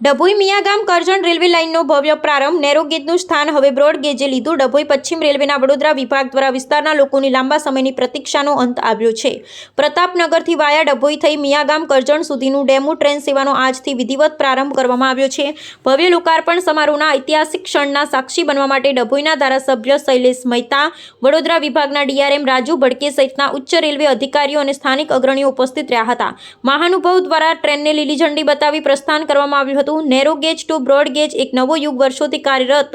Dabhoi Miyagam Karjan railway લાઇનનો ભવ્ય પ્રારંભ. નેરો ગેજનું સ્થાન હવે બ્રોડ ગેજે લીધું. ડભોઈ પશ્ચિમ રેલવેના વડોદરા વિભાગ દ્વારા વિસ્તારના લોકોની લાંબા સમયની પ્રતીક્ષાનો અંત આવ્યો છે. પ્રતાપનગરથી વાયા ડભોઈ થઈ મિયાગામ કરજણ સુધીનું ડેમુ ટ્રેન સેવાનો આજથી વિધિવત પ્રારંભ કરવામાં આવ્યો છે. ભવ્ય લોકાર્પણ સમારોહના ઐતિહાસિક ક્ષણના સાક્ષી બનવા માટે ડભોઈના ધારાસભ્ય શૈલેષ મહેતા, વડોદરા વિભાગના ડીઆરએમ રાજુ ભડકે સહિતના ઉચ્ચ રેલવે અધિકારીઓ અને સ્થાનિક અગ્રણીઓ ઉપસ્થિત રહ્યા હતા. મહાનુભાવ દ્વારા ટ્રેનને લીલી ઝંડી બતાવી પ્રસ્થાન કરવામાં આવ્યું હતું. Narrow gauge to broad gauge એક નવો યુગ વર્ષોથી કાર્યરત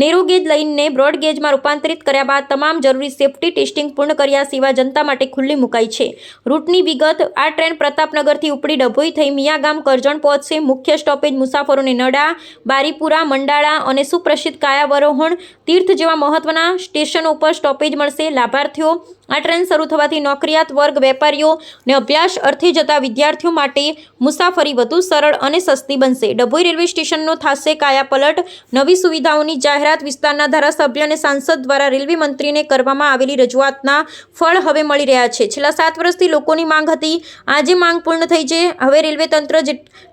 નેરો ગેજ લાઇનને બ્રોડ ગેજમાં રૂપાંતરિત કર્યા બાદ તમામ જરૂરી સેફ્ટી ટેસ્ટિંગ પૂર્ણ કર્યા સિવાય જનતા માટે ખુલ્લી મુકાઈ છે. રૂટની વિગત: આ ટ્રેન પ્રતાપનગરથી ઉપડી ડભોઈ થઈ મિયાગામ કરજણ પહોંચશે. મુખ્ય સ્ટોપેજ મુસાફરોને નડા, બારીપુરા, મંડાળા અને સુપ્રસિદ્ધ કાયાવરોહણ તીર્થ જેવા મહત્વના સ્ટેશનો પર સ્ટોપેજ મળશે. લાભાર્થીઓ: આ ટ્રેન શરૂ થવાથી નોકરિયાત વર્ગ, વેપારીઓ અને અભ્યાસ અર્થે જતા વિદ્યાર્થીઓ માટે મુસાફરી વધુ સરળ અને સસ્તી બનશે. ડભોઈ રેલવે સ્ટેશનનો થશે કાયાપલટ. નવી સુવિધાઓની જાહેરાત: વિસ્તારના ધારાસભ્ય અને સાંસદ દ્વારા રેલવે મંત્રીને કરવામાં આવેલી રજૂઆતના ફળ હવે મળી રહ્યા છે. છેલ્લા 7 વર્ષથી લોકોની માંગ હતી. આજે માંગ પૂર્ણ થઈ છે. હવે રેલવે તંત્ર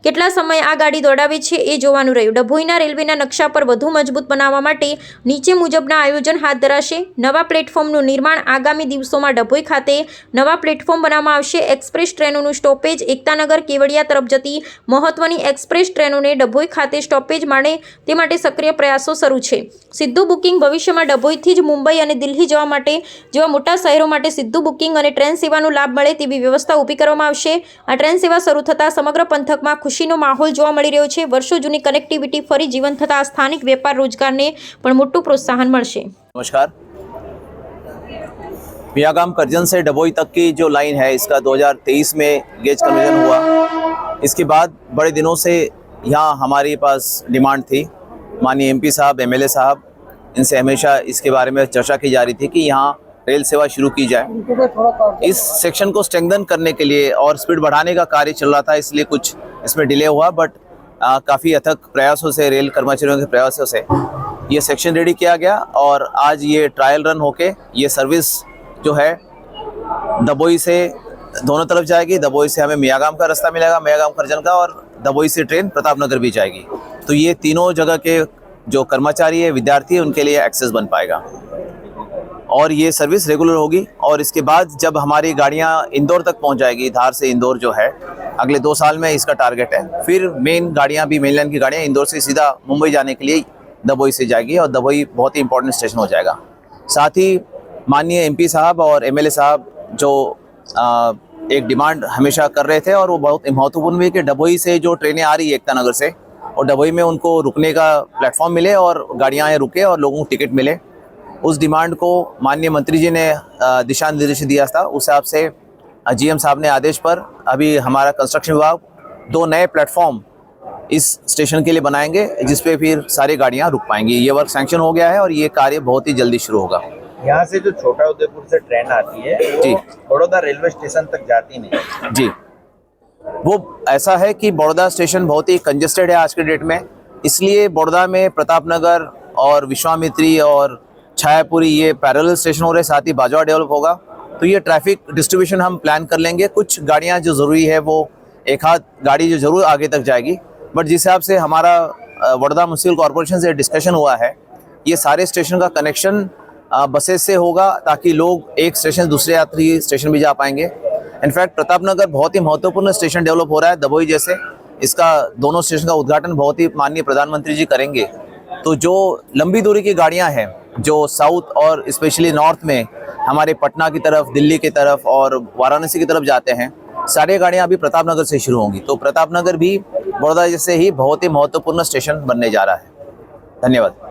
કેટલા સમય આ ગાડી દોડાવે છે એ જોવાનું રહ્યું. ડભોઈના રેલવેના નકશા પર વધુ મજબૂત બનાવવા માટે નીચે મુજબના આયોજન હાથ ધરાશે. નવા પ્લેટફોર્મનું નિર્માણ: આગામી દિવસોમાં ડભોઈ ખાતે નવા પ્લેટફોર્મ બનાવવામાં આવશે. એક્સપ્રેસ ટ્રેનોનું સ્ટોપેજ: એકતાનગર કેવડિયા તરફ જતી મહત્વની એક્સપ્રેસ ટ્રેનોને ડભોઈ ખાતે સ્ટોપેજ મળે તે માટે સક્રિય પ્રયાસો શરૂ છે. સીધું બુકિંગ: ભવિષ્યમાં ડભોઈથી જ મુંબઈ અને દિલ્હી જવા માટે જેવા મોટા શહેરો માટે સીધું બુકિંગ અને ટ્રેન સેવાનો લાભ મળે તેવી વ્યવસ્થા ઊભી કરવામાં આવશે. આ ટ્રેન સેવા શરૂ થતાં સમગ્ર પંથકમાં ખુશીનો માહોલ જોવા મળી રહ્યો છે. વર્ષો જૂની કનેક્ટિવિટી ફરી જીવંત થતાં સ્થાનિક વેપાર રોજગારને પણ મોટું પ્રોત્સાહન મળશે. नमस्कार। मियागाम करजन से डभोई तक की जो लाइन है इसका 2023 में गेज कन्वर्जन हुआ। इसके बाद बड़े दिनों से यहाँ हमारे पास डिमांड थी। माननीय एमपी साहब, एमएलए साहब, इनसे हमेशा इसके बारे में चर्चा की जा रही थी कि यहाँ रेल सेवा शुरू की जाए। इस सेक्शन को स्ट्रेंथन करने के लिए और स्पीड बढ़ाने का कार्य चल रहा था, इसलिए कुछ इसमें डिले हुआ, बट काफ़ी अथक प्रयासों से, रेल कर्मचारियों के प्रयासों से ये सेक्शन रेडी किया गया और आज ये ट्रायल रन होके ये सर्विस जो है डभोई से दोनों तरफ जाएगी। डभोई से हमें मियागाम का रास्ता मिलेगा, मियागाम करजन का, और डभोई से ट्रेन प्रतापनगर भी जाएगी। तो ये तीनों जगह के जो कर्मचारी है, विद्यार्थी है, उनके लिए एक्सेस बन पाएगा और ये सर्विस रेगुलर होगी। और इसके बाद जब हमारी गाड़ियाँ इंदौर तक पहुँच जाएगी, धार से इंदौर जो है अगले 2 साल में इसका टारगेट है। फिर मेन गाड़ियाँ भी, मेन लाइन की गाड़ियाँ इंदौर से सीधा मुंबई जाने के लिए डभोई से जाएगी और डभोई बहुत ही इंपॉर्टेंट स्टेशन हो जाएगा। साथ ही माननीय एमपी साहब और एमएलए साहब जो एक डिमांड हमेशा कर रहे थे और वो बहुत महत्वपूर्ण भी कि डभोई से जो ट्रेनें आ रही है एकता नगर से, और डभोई में उनको रुकने का प्लेटफॉर्म मिले और गाड़ियाँ रुके और लोगों को टिकट मिले। उस डिमांड को माननीय मंत्री जी ने दिशा निर्देश दिया था। उस हिसाब से जीएम साहब ने आदेश पर अभी हमारा कंस्ट्रक्शन विभाग 2 नए प्लेटफॉर्म इस स्टेशन के लिए बनाएंगे, जिसपे फिर सारी गाड़ियाँ रुक पाएंगी। ये वर्क सैंक्शन हो गया है और ये कार्य बहुत ही जल्दी शुरू होगा। यहाँ से जो छोटा उदयपुर से ट्रेन आती है जी, बड़ौदा रेलवे स्टेशन तक जाती नहीं जी। वो ऐसा है कि बड़ौदा स्टेशन बहुत ही कंजेस्टेड है आज के डेट में, इसलिए बड़ौदा में प्रतापनगर और विश्वामित्री और छायापुरी ये पैरेलल स्टेशन हो रहे, साथ ही बाजवा डेवलप होगा। तो ये ट्रैफिक डिस्ट्रीब्यूशन हम प्लान कर लेंगे। कुछ गाड़ियाँ जो ज़रूरी है वो एक आध गाड़ी जो ज़रूर आगे तक जाएगी, बट जिस हिसाब से हमारा बड़ौदा म्यूनिसिपल कॉर्पोरेशन से डिस्कशन हुआ है, ये सारे स्टेशन का कनेक्शन बसेस से होगा ताकि लोग एक स्टेशन दूसरे यात्री स्टेशन भी जा पाएंगे। इनफैक्ट प्रतापनगर बहुत ही महत्वपूर्ण स्टेशन डेवलप हो रहा है डभोई जैसे, इसका दोनों स्टेशन का उद्घाटन बहुत ही माननीय प्रधानमंत्री जी करेंगे। तो जो लंबी दूरी की गाड़ियां हैं जो साउथ और स्पेशली नॉर्थ में हमारे पटना की तरफ, दिल्ली की तरफ और वाराणसी की तरफ जाते हैं, सारी गाड़ियां अभी प्रतापनगर से शुरू होंगी। तो प्रतापनगर भी बड़ौदा जैसे ही बहुत ही महत्वपूर्ण स्टेशन बनने जा रहा है। धन्यवाद।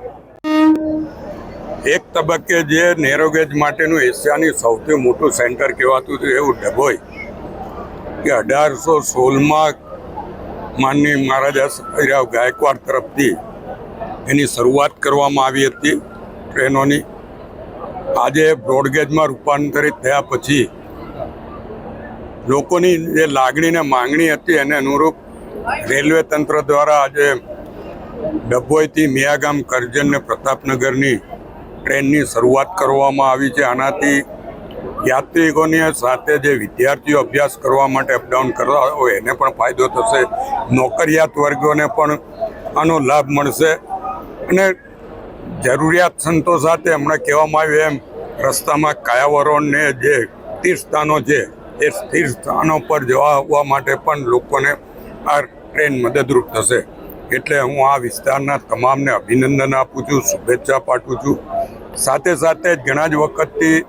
एक तबक्के जे नेरोगेज माटेનું એશિયાની સૌથી મોટું સેન્ટર કહેવાતું હતું એવું ડભોઈ કે 1816માં માનનીય મહારાજા સયાજીરાવ ગાયકવાડ તરફથી એની શરૂઆત કરવામાં આવી હતી ટ્રેનોની। આજે બ્રોડગેજમાં રૂપાંતરિત થયા પછી લોકોની જે લાગણી ને માંગણી હતી એને અનુરૂપ રેલવે તંત્ર દ્વારા આજે ડભોઈથી મિયાગામ કરજણ ને પ્રતાપનગરની ટ્રેનની શરૂઆત કરવામાં આવી છે। આનાથી યાત્રિકોની સાથે જે વિદ્યાર્થીઓ અભ્યાસ કરવા માટે અપડાઉન કરવા હોય એને પણ ફાયદો થશે, નોકરિયાત વર્ગોને પણ આનો લાભ મળશે અને જરૂરિયાત સંતોષાતે હમણાં કહેવામાં આવ્યું એમ રસ્તામાં કાયાવરોને જે તીર્થસ્થાનો છે એ તીર્થસ્થાનો પર જવા આવવા માટે પણ લોકોને આ ટ્રેન મદદરૂપ થશે. એટલે હું આ વિસ્તારના તમામને અભિનંદન આપું છું, શુભેચ્છા પાઠવું છું. સાથે સાથે જ ઘણા જ વખતથી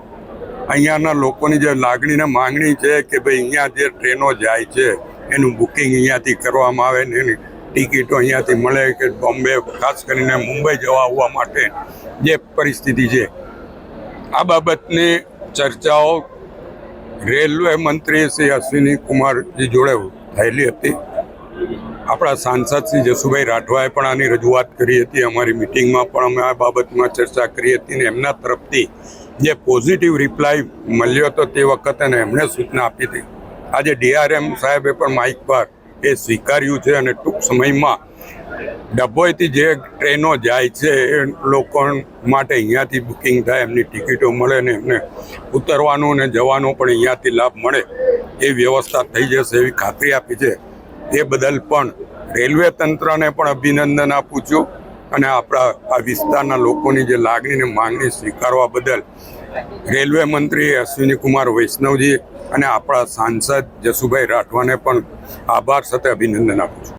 અહીંયાના લોકોની જે લાગણીને માંગણી છે કે ભાઈ અહીંયા જે ટ્રેનો જાય છે એનું બુકિંગ અહીંયાથી કરવામાં આવે ને એની ટિકિટો અહીંયાથી મળે કે બોમ્બે ખાસ કરીને મુંબઈ જવા આવવા માટે જે પરિસ્થિતિ છે આ બાબતની ચર્ચાઓ રેલવે મંત્રી શ્રી અશ્વિની કુમારજી જોડે થયેલી હતી. આપણા સાંસદ શ્રી જસુભાઈ રાઠવાએ પણ આની રજૂઆત કરી હતી. અમારી મિટિંગમાં પણ અમે આ બાબતમાં ચર્ચા કરી હતી ને એમના તરફથી જે પોઝિટિવ રિપ્લાય મળ્યો હતો તે વખતે એમણે સૂચના આપી હતી. આજે DRM સાહેબે પણ માઇક પર એ સ્વીકાર્યું છે અને ટૂંક સમયમાં ડભોઈથી જે ટ્રેનો જાય છે એ લોકો માટે અહીંયાથી બુકિંગ થાય, એમની ટિકિટો મળે ને એમને ઉતરવાનું ને જવાનો પણ અહીંયાથી લાભ મળે એ વ્યવસ્થા થઈ જશે એવી ખાતરી આપી છે. એ બદલ પણ રેલવે તંત્રને પણ અભિનંદન આપું છું અને આપણા આ વિસ્તારના લોકોની જે લાગણીને માંગણી સ્વીકારવા બદલ રેલવે મંત્રી અશ્વિની કુમાર વૈષ્ણવજી અને આપણા સાંસદ જસુભાઈ રાઠવાને પણ આભાર સાથે અભિનંદન આપું છું.